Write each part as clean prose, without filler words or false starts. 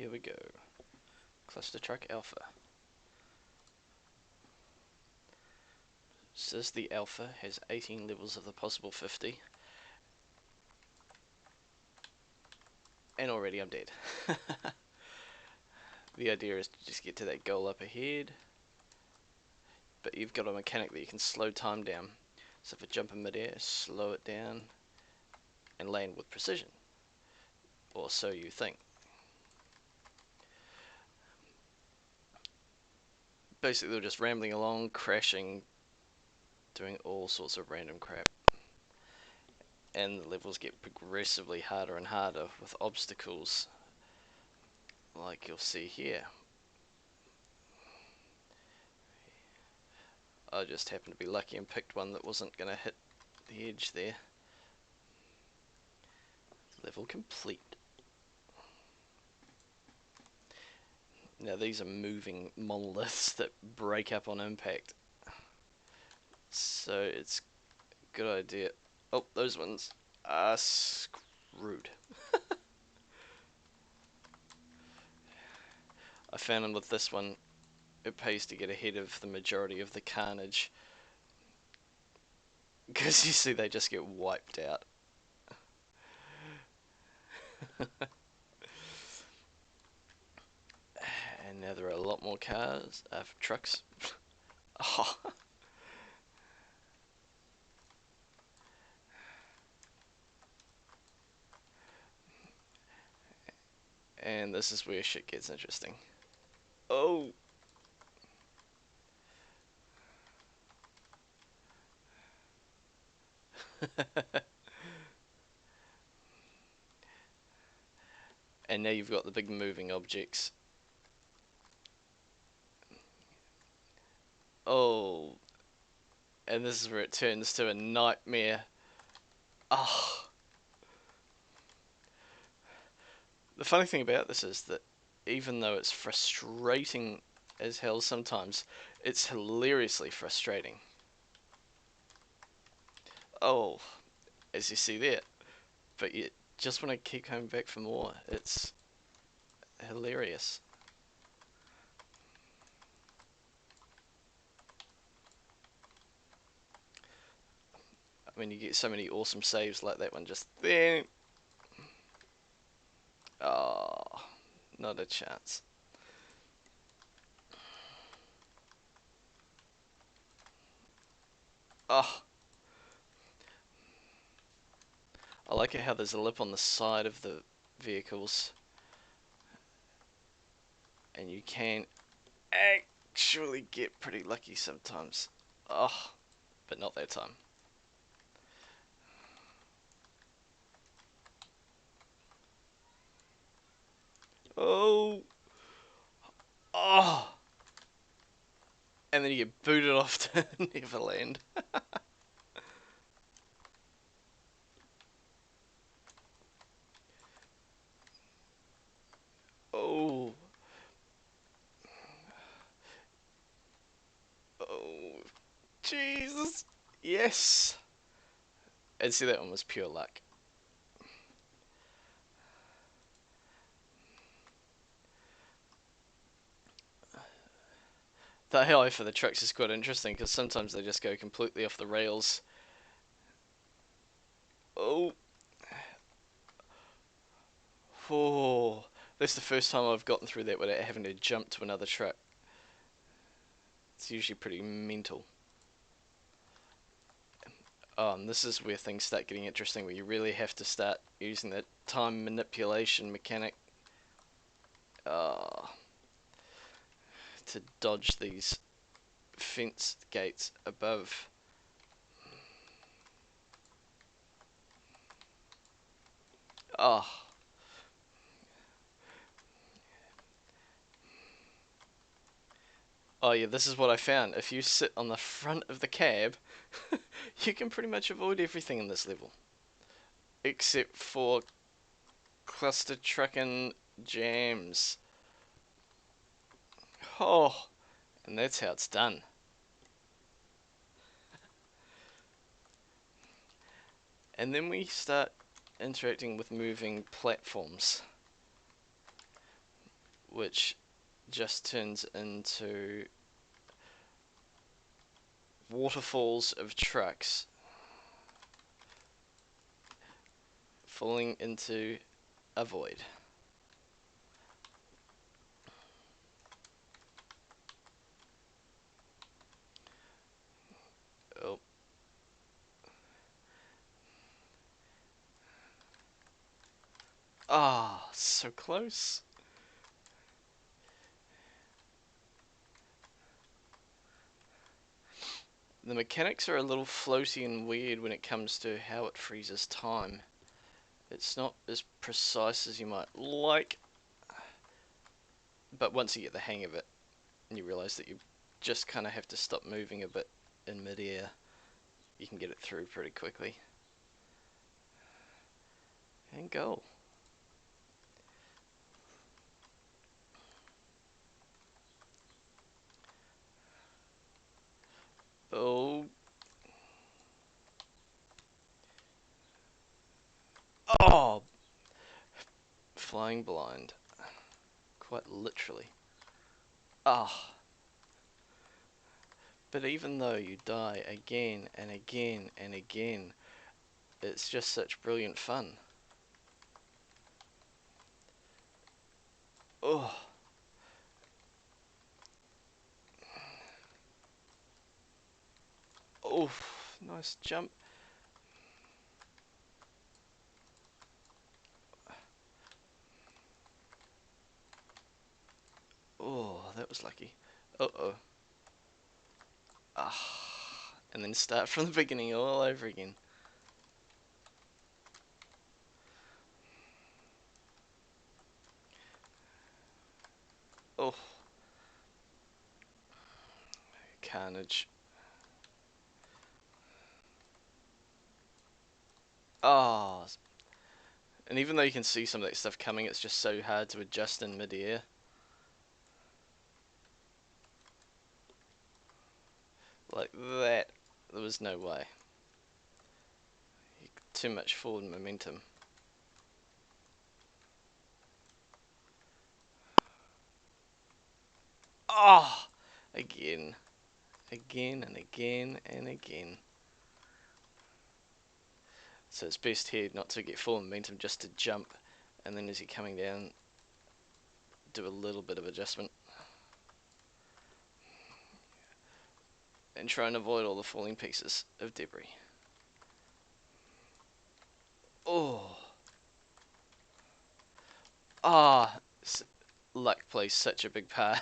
Here we go. Clustertruck Alpha. Says the Alpha has 18 levels of the possible 50. And already I'm dead. The idea is to just get to that goal up ahead. But you've got a mechanic that you can slow time down. So if I jump in midair, slow it down and land with precision. Or so you think. Basically they're just rambling along, crashing, doing all sorts of random crap. And the levels get progressively harder and harder with obstacles like you'll see here. I just happened to be lucky and picked one that wasn't going to hit the edge there. Level complete. Now these are moving monoliths that break up on impact. So it's a good idea. Oh, those ones are screwed. I found with this one, it pays to get ahead of the majority of the carnage. Because you see, they just get wiped out. And now there are a lot more cars, trucks. Oh. And this is where shit gets interesting. Oh! And now you've got the big moving objects. Oh! And this is where it turns to a nightmare. Oh! The funny thing about this is that even though it's frustrating as hell sometimes, it's hilariously frustrating. Oh, as you see there. But you just want to keep coming back for more. It's hilarious. I mean, you get so many awesome saves like that one just there. Oh, not a chance. Oh, I like it how there's a lip on the side of the vehicles. And you can actually get pretty lucky sometimes. Oh, but not that time. Oh. Oh. And then you get booted off to Neverland. Oh. Oh. Jesus. Yes. And see, that one was pure luck. The AI for the trucks is quite interesting because sometimes they just go completely off the rails. Oh. Oh. That's the first time I've gotten through that without having to jump to another truck. It's usually pretty mental. And this is where things start getting interesting, where you really have to start using that time manipulation mechanic to dodge these fence gates above. Oh. Oh yeah, this is what I found. If you sit on the front of the cab, you can pretty much avoid everything in this level. Except for cluster trucking jams. Oh, and that's how it's done. And then we start interacting with moving platforms. which just turns into waterfalls of trucks falling into a void. Oh. Ah, so close. The mechanics are a little floaty and weird when it comes to how it freezes time. It's not as precise as you might like, but once you get the hang of it, and you realise that you just kind of have to stop moving a bit in midair, you can get it through pretty quickly. And go. Oh. Oh! Flying blind. Quite literally. Ah. But even though you die again and again and again, it's just such brilliant fun. Oh. Oh. Nice jump. Oh, that was lucky. Uh-oh. Ah. And then start from the beginning all over again. Oh. Carnage. Ah. And even though you can see some of that stuff coming, it's just so hard to adjust in mid-air. Like that. There was no way. Too much forward momentum. Ah! Again. Again and again and again. So it's best here not to get full momentum, just to jump, and then as you're coming down, do a little bit of adjustment. And try and avoid all the falling pieces of debris. Oh! Ah! Luck plays such a big part.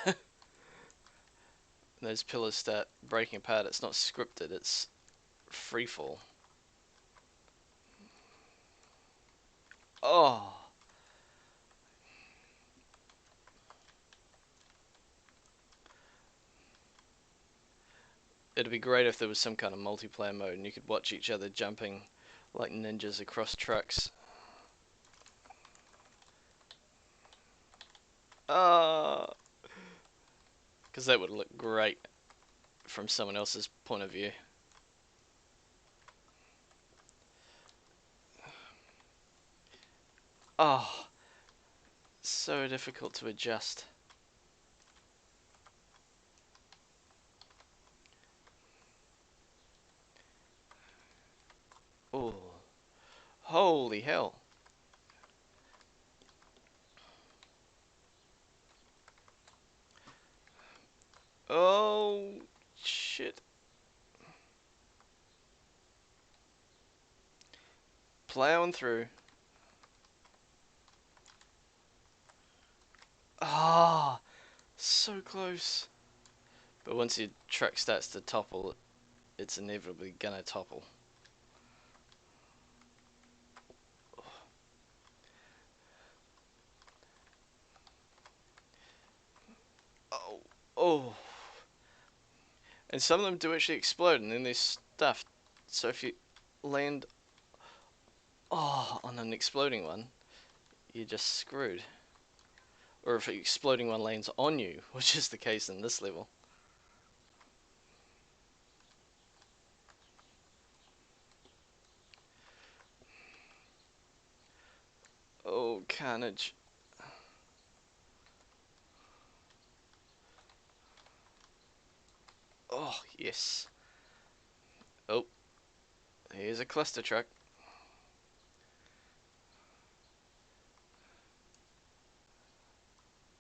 Those pillars start breaking apart. It's not scripted, it's free fall. Oh! It'd be great if there was some kind of multiplayer mode and you could watch each other jumping like ninjas across trucks. Ah! Because that would look great from someone else's point of view. Oh! So difficult to adjust. Oh! Holy hell! Oh! Shit. Plowing through. Ah! So close. But once your truck starts to topple, it's inevitably gonna topple. Oh! Oh! And some of them do actually explode, and then they're stuffed. So if you land on an exploding one, you're just screwed. Or if an exploding one lands on you, which is the case in this level. Oh, carnage. Oh, yes. Oh, here's a cluster truck.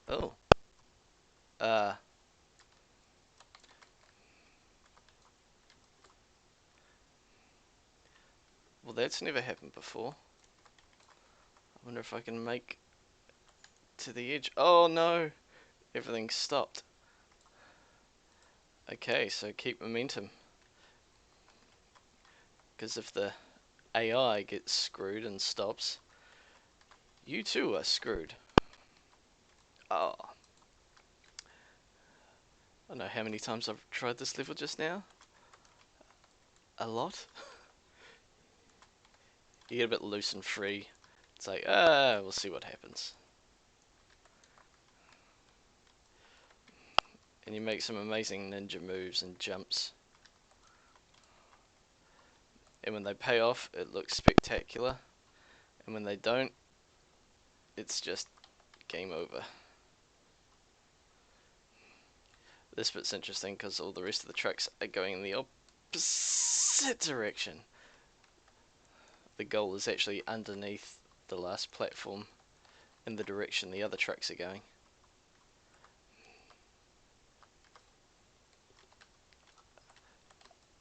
Oh. Uh, well, that's never happened before. I wonder if I can make to the edge. Oh no, everything's stopped. Okay, so keep momentum. Because if the AI gets screwed and stops, you too are screwed. Oh. I don't know how many times I've tried this level just now. A lot. You get a bit loose and free. It's like, we'll see what happens. And you make some amazing ninja moves and jumps. And when they pay off, it looks spectacular. And when they don't, it's just game over. This bit's interesting because all the rest of the trucks are going in the opposite direction. The goal is actually underneath the last platform in the direction the other trucks are going.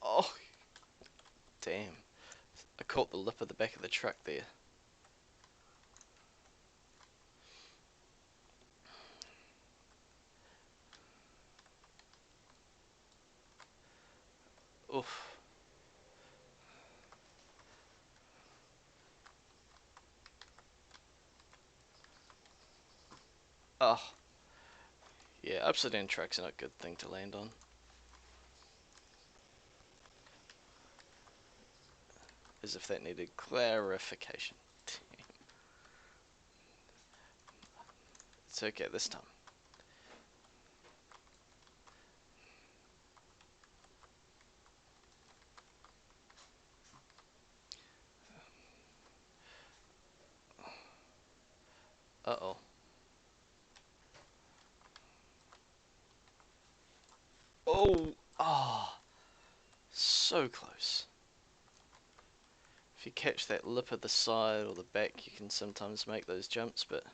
Oh, damn. I caught the lip of the back of the truck there. Oof. Oh. Yeah, upside down trucks are not a good thing to land on. As if that needed clarification. It's okay this time. Uh-oh. Oh! Ah! So close. If you catch that lip of the side or the back, you can sometimes make those jumps, but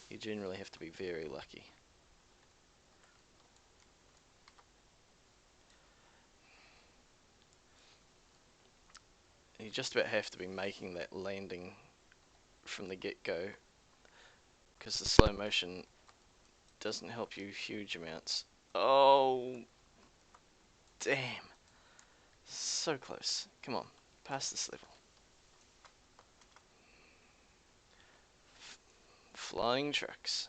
you generally have to be very lucky. And you just about have to be making that landing from the get-go, because the slow motion doesn't help you huge amounts. Oh, damn. So close. Come on, pass this level. Flying trucks.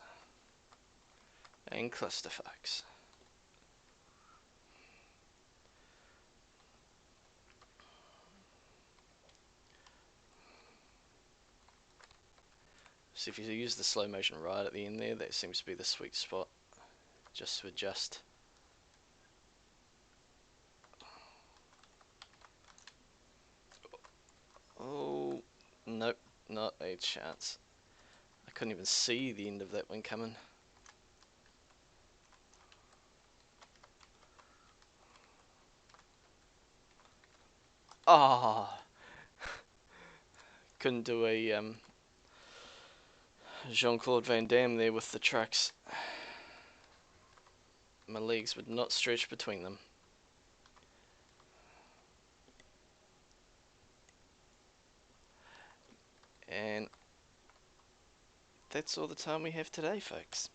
And clusterfucks. So if you use the slow motion right at the end there, that seems to be the sweet spot. Just to adjust. Oh, nope, not a chance. I couldn't even see the end of that one coming. Ah, couldn't do a Jean-Claude Van Damme there with the trucks. My legs would not stretch between them. And that's all the time we have today, folks.